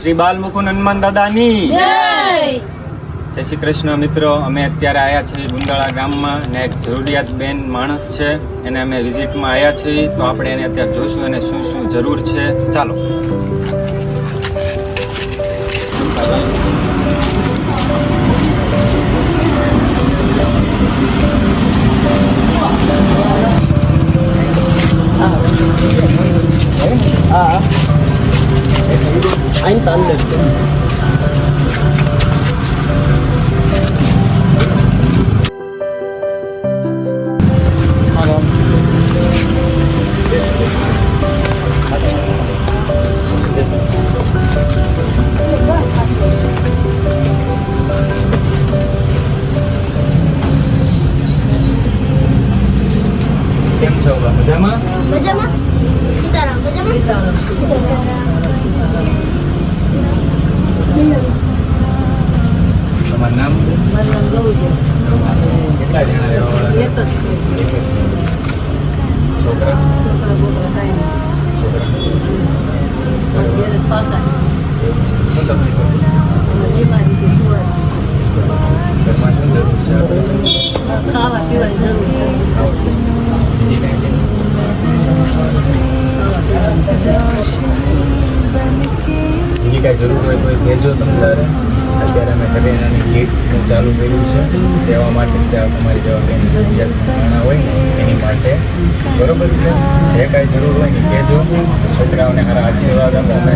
શ્રી બાલમુકુંદ હનુમાન દાદાની જય. જય શ્રી કૃષ્ણ મિત્રો. અમે અત્યારે આવ્યા છીએ ગુંદાળા ગામમાં ને એક જરૂરિયાત બેન માણસ છે એને અમે વિઝિટમાં આવ્યા છીએ. તો આપણે એને અત્યારે જોશું અને શું શું જરૂર છે. ચાલો. કેમ છો? મજામાં? મજામાં? સીતારામ મજામાં? તમારું નામ? કેટલા જણા રહેવાવાળા? છોકરા? શું તકલીફ હતી? ઘરમાં શું જરૂર છે આપણે? બીજી કાંઈ બીજી કાંઈ જરૂર હોય તો એ કહેજો તમે તારે. અત્યારે અમે કરિયાણાની કીટનું ચાલુ કર્યું છે સેવા માટે. ત્યાં તમારી જેવા કંઈ જરૂરિયાત ઘણા હોય ને એની માટે. બરોબર છે? જે કાંઈ જરૂર હોય ને કહેજો. છોકરાઓને સારા આશીર્વાદ આપો. અમે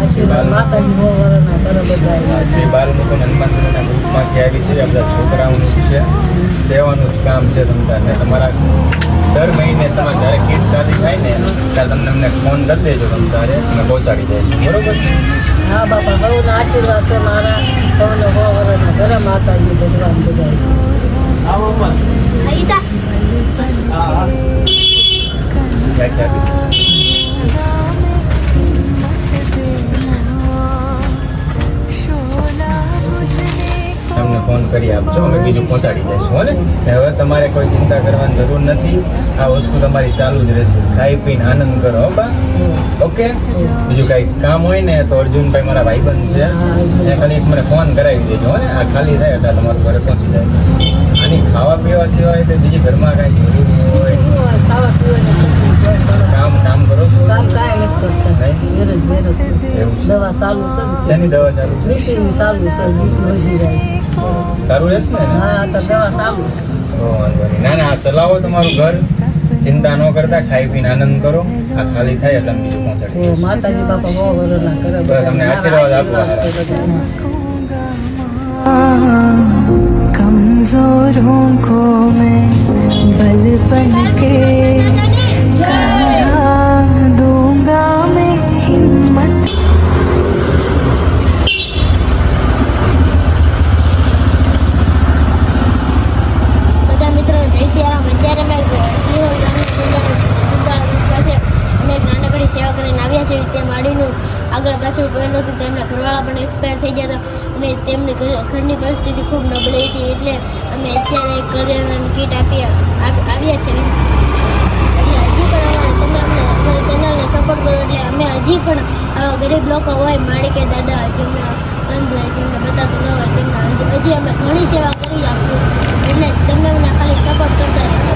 શ્રી બાલમુકુંદ હનુમાનના ગ્રુપમાંથી આવી છે. આ બધા છોકરાઓનું છે, સેવાનું જ કામ છે તમને. તમારા દર મહિને તમારે જ્યારે કીટ ચાલુ થાય ને ત્યારે તમને અમને ફોન કરી દેજો. તમે તારે અમે પહોંચાડી દઈશું. બરોબર? હા બાપા, સૌના આશીર્વાદ છે મારા. સૌને બહુ વરસના ઘરે માતાજી ભગવાન બધા. આઈતા ક્યાં ક્યાં તમને ફોન કરી આપજો. અમે બીજું પહોંચાડી દઈશું. હો ને? હવે તમારે કોઈ ચિંતા કરવાની જરૂર નથી. આ વસ્તુ તમારી ચાલુ જ રહેશે. ખાઈ પીને આનંદ કરો. હો બા? ઓકે? બીજું કાંઈ કામ હોય ને તો અર્જુનભાઈ મારા ભાઈબંધ છે, એ ખાલી મને ફોન કરાવી દેજો. હો ને? આ ખાલી થાય એટલે તમારું ઘરે પહોંચી જાય. આની ખાવા પીવા સિવાય તો બીજી ઘરમાં કાંઈ જરૂર હોય? ખાવા પીવાનું કામ કરો છો? કામ કાંઈ નથી કરતા. નહીં? એવું છે. એવું છે. દવા ચાલુ છે. શેની દવા ચાલુ છે? બીપીની ચાલુ છે. બીપી વધી જાય. સારું રહેશે ને? હા તો દવા ચાલુ છે. વાંધો નહીં. ના ના, આ ચલાવો તમારું ઘર. ચિંતા ન કરતા, ખાઈ પીને આનંદ કરો. આ ખાલી થાય એટલે અમે બીજું પહોંચાડી તો દઈશું. માતાજી બાપા બહુ વરસના ઘરે બસ અમને આશીર્વાદ આપો. कमजोरों को मैं बल बन के खड़ा दूंगा मैं हिम्मत. બધા મિત્રો જય સિયારામ. અત્યારે અમે સિહોર ગામની ગુંદાળા પાસે અમે એક નાનકડી સેવા કરીને આવ્યા છીએ. તે માડીનું આગળ પાછળ કોઈ નહોતું. તેમના ઘરવાળા પણ એક્સપાયર થઈ ગયા હતા અને તેમની ઘરની પરિસ્થિતિ ખૂબ નબળી હતી. એટલે અમે અત્યારે કરિયાણાની કીટ આવ્યા છે. એટલે હજી પણ તમે અમને અમારી ચેનલને સપોર્ટ કરો. એટલે અમે હજી પણ આવા ગરીબ લોકો હોય, માડી કે દાદા જેમને અંધ હોય, જેમને બતાતું ન હોય, તેમના હજી અમે ઘણી સેવા કરી આપીશું. એટલે તમે અમને ખાલી સપોર્ટ કરતા રહેજો.